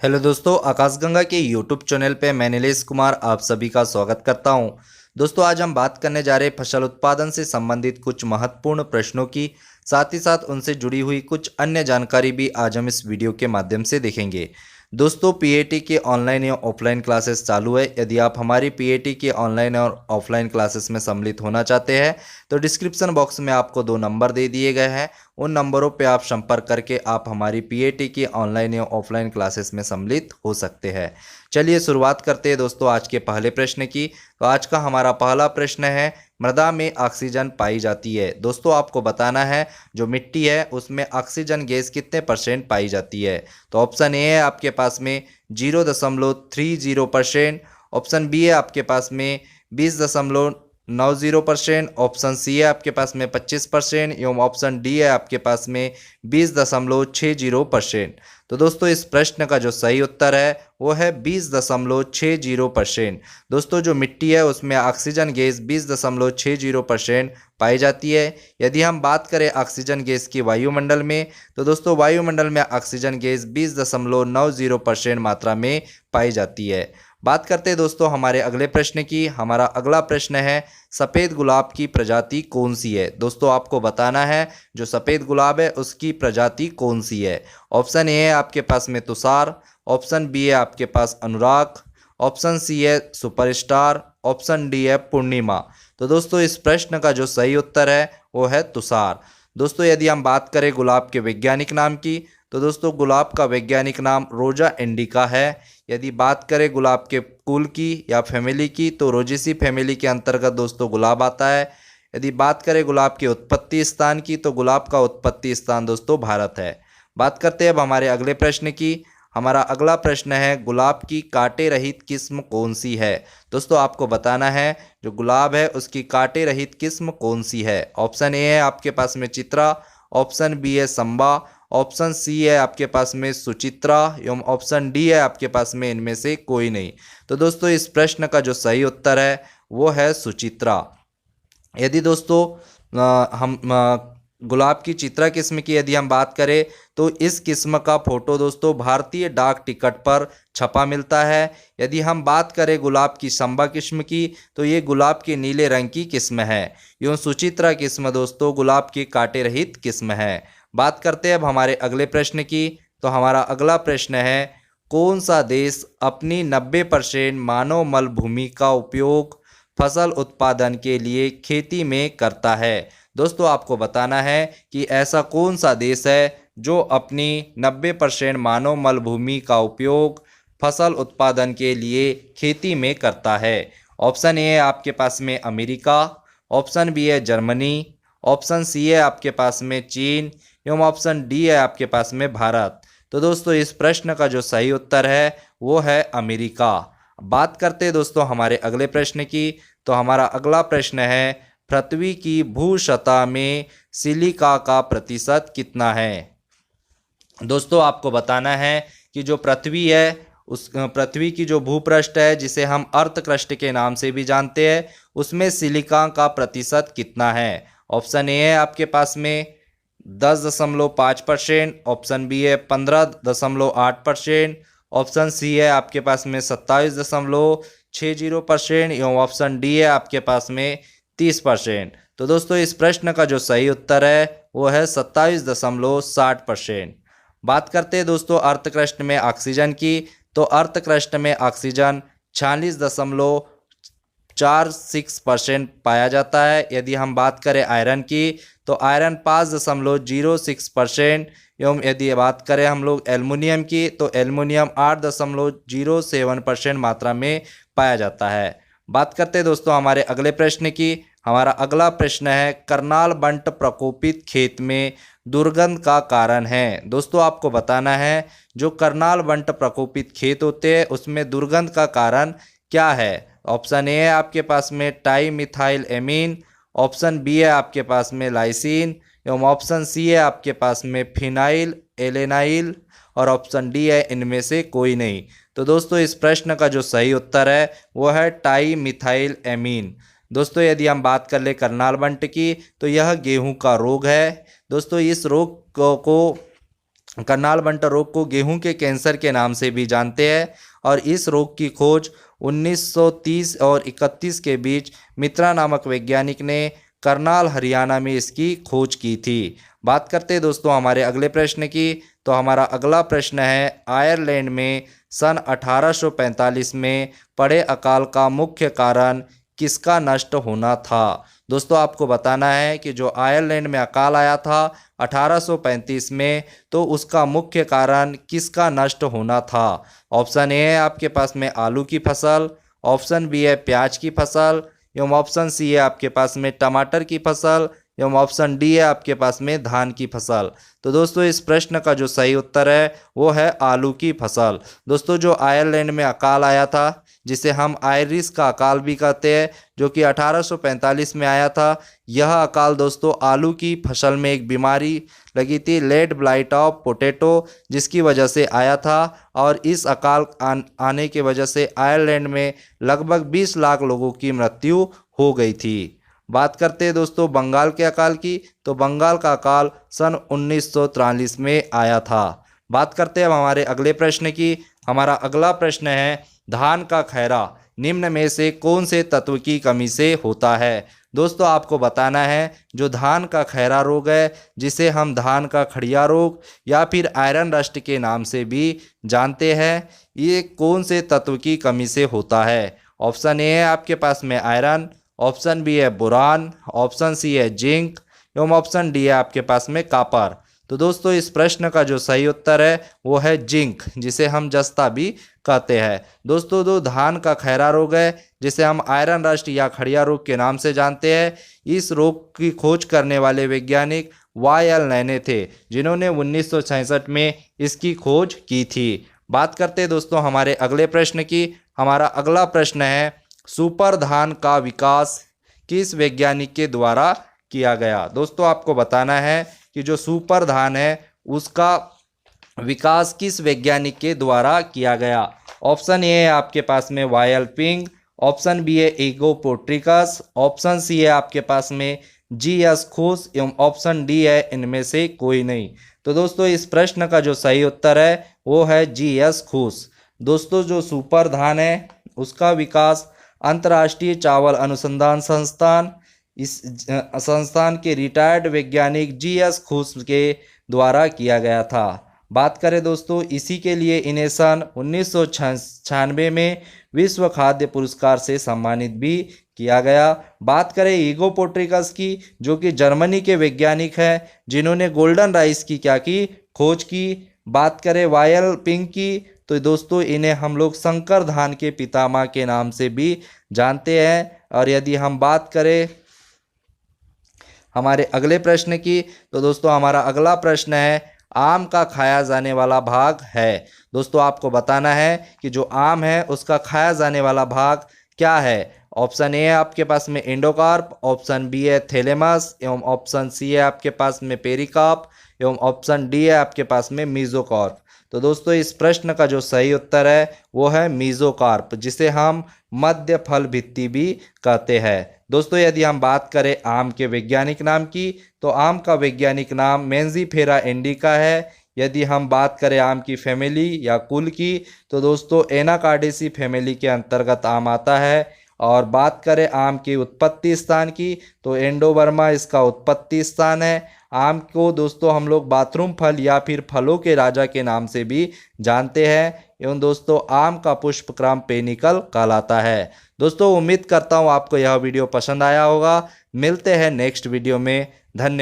Hello दोस्तों, आकाशगंगा के यूट्यूब चैनल पे मैं नीलेश कुमार आप सभी का स्वागत करता हूं। दोस्तों, आज हम बात करने जा रहे हैं फसल उत्पादन से संबंधित कुछ महत्वपूर्ण प्रश्नों की, साथ ही साथ उनसे जुड़ी हुई कुछ अन्य जानकारी भी आज हम इस वीडियो के माध्यम से देखेंगे। दोस्तों, पीएटी के ऑनलाइन या ऑफलाइन क्लासेस चालू है। यदि आप हमारी पीएटी के ऑनलाइन और ऑफलाइन क्लासेस में सम्मिलित होना चाहते हैं तो डिस्क्रिप्शन बॉक्स में आपको 2 नंबर दे दिए गए हैं। उन नंबरों पे आप संपर्क करके आप हमारी पीएटी की ऑनलाइन या ऑफलाइन क्लासेस में सम्मिलित हो सकते हैं। चलिए शुरुआत करते हैं दोस्तों आज के पहले प्रश्न की। तो आज का हमारा पहला प्रश्न है, मृदा में ऑक्सीजन पाई जाती है। दोस्तों, आपको बताना है जो मिट्टी है उसमें ऑक्सीजन गैस कितने परसेंट पाई जाती है। तो ऑप्शन ए है आपके पास में 0.30%, ऑप्शन बी है आपके पास में 20.90%, ऑप्शन सी है आपके पास में 25% एवं ऑप्शन डी है आपके पास में 20.60%। तो दोस्तों, इस प्रश्न का जो सही उत्तर है वो है 20.60%। दोस्तों, जो मिट्टी है उसमें ऑक्सीजन गैस 20.60% पाई जाती है। यदि हम बात करें ऑक्सीजन गैस की वायुमंडल में, तो दोस्तों वायुमंडल में ऑक्सीजन गैस 20.90% मात्रा में पाई जाती है। बात करते हैं दोस्तों हमारे अगले प्रश्न की। हमारा अगला प्रश्न है, सफ़ेद गुलाब की प्रजाति कौन सी है। दोस्तों, आपको बताना है जो सफ़ेद गुलाब है उसकी प्रजाति कौन सी है। ऑप्शन ए है आपके पास में तुषार, ऑप्शन बी है आपके पास अनुराग, ऑप्शन सी है सुपरस्टार, ऑप्शन डी है पूर्णिमा। तो दोस्तों, इस प्रश्न का जो सही उत्तर है वो है तुषार। दोस्तों, यदि हम बात करें गुलाब के वैज्ञानिक नाम की, तो दोस्तों गुलाब का वैज्ञानिक नाम रोजा इंडिका है। यदि बात करें गुलाब के कुल की या फैमिली की, तो रोजेसी फैमिली के अंतर्गत दोस्तों गुलाब आता है। यदि बात करें गुलाब के उत्पत्ति स्थान की, तो गुलाब का उत्पत्ति स्थान दोस्तों भारत है। बात करते हैं अब हमारे अगले प्रश्न की। हमारा अगला प्रश्न है, गुलाब की कांटे रहित किस्म कौन सी है। दोस्तों, आपको बताना है जो गुलाब है उसकी कांटे रहित किस्म कौन सी है। ऑप्शन ए है आपके पास में चित्रा, ऑप्शन बी है संबा, ऑप्शन सी है आपके पास में सुचित्रा एवं ऑप्शन डी है आपके पास में इनमें से कोई नहीं। तो दोस्तों, इस प्रश्न का जो सही उत्तर है वो है सुचित्रा। यदि दोस्तों हम गुलाब की चित्रा किस्म की यदि हम बात करें, तो इस किस्म का फोटो दोस्तों भारतीय डाक टिकट पर छपा मिलता है। यदि हम बात करें गुलाब की संबा किस्म की, तो ये गुलाब के नीले रंग की किस्म है। यूँ सुचित्रा किस्म दोस्तों गुलाब की कांटे रहित किस्म है। बात करते हैं अब हमारे अगले प्रश्न की। तो हमारा अगला प्रश्न है, कौन सा देश अपनी 90% मानव मल भूमि का उपयोग फसल उत्पादन के लिए खेती में करता है। दोस्तों, आपको बताना है कि ऐसा कौन सा देश है जो अपनी 90% मानव मल भूमि का उपयोग फसल उत्पादन के लिए खेती में करता है। ऑप्शन ए है आपके पास में अमेरिका, ऑप्शन बी है जर्मनी, ऑप्शन सी है आपके पास में चीन एवं ऑप्शन डी है आपके पास में भारत। तो दोस्तों, इस प्रश्न का जो सही उत्तर है वो है अमेरिका। बात करते हैं दोस्तों हमारे अगले प्रश्न की। तो हमारा अगला प्रश्न है, पृथ्वी की भू सतह में सिलिका का प्रतिशत कितना है। दोस्तों, आपको बताना है कि जो पृथ्वी है उस पृथ्वी की जो भूपृष्ठ है जिसे हम अर्थ क्रस्ट के नाम से भी जानते हैं, उसमें सिलिका का प्रतिशत कितना है। ऑप्शन ए है आपके पास में 10.5%, ऑप्शन बी है 15.8%, ऑप्शन सी है आपके पास में 27.60% एवं ऑप्शन डी है आपके पास में 30%। तो दोस्तों, इस प्रश्न का जो सही उत्तर है वो है 27.60%। बात करते हैं दोस्तों अर्थ क्रस्ट में ऑक्सीजन की। तो अर्थ क्रस्ट में ऑक्सीजन 46.46% पाया जाता है। यदि हम बात करें आयरन की, तो आयरन 5.06% एवं यदि बात करें हम लोग एल्युमिनियम की, तो एल्युमिनियम 8.07% मात्रा में पाया जाता है। बात करते हैं दोस्तों हमारे अगले प्रश्न की। हमारा अगला प्रश्न है, करनाल बंट प्रकोपित खेत में दुर्गंध का कारण है। दोस्तों, आपको बताना है जो करनाल बंट प्रकोपित खेत होते हैं उसमें दुर्गंध का कारण क्या है। ऑप्शन ए है आपके पास में tri methyl amine, option B है आपके पास में लाइसिन एवं ऑप्शन सी है आपके पास में फिनाइल एलेनाइल और ऑप्शन डी है इनमें से कोई नहीं। तो दोस्तों, इस प्रश्न का जो सही उत्तर है वो है टाई मिथाइल एमीन। दोस्तों, यदि हम बात कर ले करनाल बंट की, तो यह गेहूं का रोग है। दोस्तों, इस रोग को करनाल बंटर रोग को गेहूं के कैंसर के नाम से भी जानते हैं और इस रोग की खोज 1930 और 31 के बीच मित्रा नामक वैज्ञानिक ने करनाल हरियाणा में इसकी खोज की थी। बात करते हैं दोस्तों हमारे अगले प्रश्न की। तो हमारा अगला प्रश्न है, आयरलैंड में सन 1845 में पड़े अकाल का मुख्य कारण किसका नष्ट होना था। दोस्तों आपको बताना है कि जो आयरलैंड में अकाल आया था 1835 में, तो उसका मुख्य कारण किसका नष्ट होना था। ऑप्शन ए है आपके पास में आलू की फसल, ऑप्शन बी है प्याज की फसल, एवं ऑप्शन सी है आपके पास में टमाटर की फसल, एवं ऑप्शन डी है आपके पास में धान की फसल। तो दोस्तों इस प्रश्न का जो सही उत्तर है वो है आलू की फसल। दोस्तों जो आयरलैंड में अकाल आया था, जिसे हम आयरिश का अकाल भी कहते हैं, जो कि 1845 में आया था, यह अकाल दोस्तों आलू की फसल में एक बीमारी लगी थी, लेड ब्लाइट ऑफ पोटैटो, जिसकी वजह से आया था। और इस अकाल आने की वजह से आयरलैंड में लगभग 20 लाख लोगों की मृत्यु हो गई थी। बात करते हैं दोस्तों बंगाल के अकाल की। तो बंगाल का अकाल सन 1943 में आया था। बात करते हैं अब हमारे अगले प्रश्न की। हमारा अगला प्रश्न है, धान का खैरा निम्न में से कौन से तत्व की कमी से होता है। दोस्तों आपको बताना है जो धान का खैरा रोग है, जिसे हम धान का खड़िया रोग या फिर आयरन रस्ट के नाम से भी जानते हैं, ये कौन से तत्व की कमी से होता है। ऑप्शन ए है आपके पास में आयरन, ऑप्शन बी है बोरान, ऑप्शन सी है जिंक, एवं ऑप्शन डी है आपके पास में कॉपर। तो दोस्तों इस प्रश्न का जो सही उत्तर है वो है जिंक, जिसे हम जस्ता भी कहते हैं। दोस्तों जो धान का खैरा रोग है, जिसे हम आयरन रस्ट या खड़िया रोग के नाम से जानते हैं, इस रोग की खोज करने वाले वैज्ञानिक वाई.एल. नैने थे, जिन्होंने 1966 में इसकी खोज की थी। बात करते हैं दोस्तों हमारे अगले प्रश्न की। हमारा अगला प्रश्न है, सुपर धान का विकास किस वैज्ञानिक के द्वारा किया गया। दोस्तों आपको बताना है कि जो सुपर धान है उसका विकास किस वैज्ञानिक के द्वारा किया गया। ऑप्शन ए है आपके पास में वाई.एल. पिंग, ऑप्शन बी है ईगो पोट्रिकस, ऑप्शन सी है आपके पास में जी.एस. खुश, एवं ऑप्शन डी है इनमें से कोई नहीं। तो दोस्तों इस प्रश्न का जो सही उत्तर है वो है जी.एस. खुश। दोस्तों जो सुपर धान है उसका विकास अंतर्राष्ट्रीय चावल अनुसंधान संस्थान, इस संस्थान के रिटायर्ड वैज्ञानिक जी.एस. खुश के द्वारा किया गया था। बात करें दोस्तों इसी के लिए इन्हें सन 1996 में विश्व खाद्य पुरस्कार से सम्मानित भी किया गया। बात करें ईगो पोट्रिकस की, जो कि जर्मनी के वैज्ञानिक हैं, जिन्होंने गोल्डन राइस की क्या की खोज की। बात करें वाई.एल. पिंग की, तो दोस्तों इन्हें हम लोग संकर धान के पितामह के नाम से भी जानते हैं। और यदि हम बात करें हमारे अगले प्रश्न की, तो दोस्तों हमारा अगला प्रश्न है, आम का खाया जाने वाला भाग है। दोस्तों आपको बताना है कि जो आम है उसका खाया जाने वाला भाग क्या है। ऑप्शन ए है आपके पास में एंडोकार्प, ऑप्शन बी है थैलेमस, एवं ऑप्शन सी है आपके पास में पेरिकार्प, एवं ऑप्शन डी है आपके पास में मीजोकार्प। तो दोस्तों इस प्रश्न का जो सही उत्तर है वो है मीजोकार्प, जिसे हम मध्य फल भित्ति भी कहते हैं। दोस्तों यदि हम बात करें आम के वैज्ञानिक नाम की, तो आम का वैज्ञानिक नाम मेंजीफेरा इंडिका है। यदि हम बात करें आम की फैमिली या कुल की, तो दोस्तों एनाकार्डेसी फैमिली के अंतर्गत आम आता है। और बात करें आम की उत्पत्ति स्थान की, तो एंडोबर्मा इसका उत्पत्ति स्थान है। आम को दोस्तों हम लोग बाथरूम फल या फिर फलों के राजा के नाम से भी जानते हैं। एवं दोस्तों आम का पुष्पक्रम पेनिकल कहलाता है। दोस्तों उम्मीद करता हूँ आपको यह वीडियो पसंद आया होगा। मिलते हैं नेक्स्ट वीडियो में। धन्यवाद।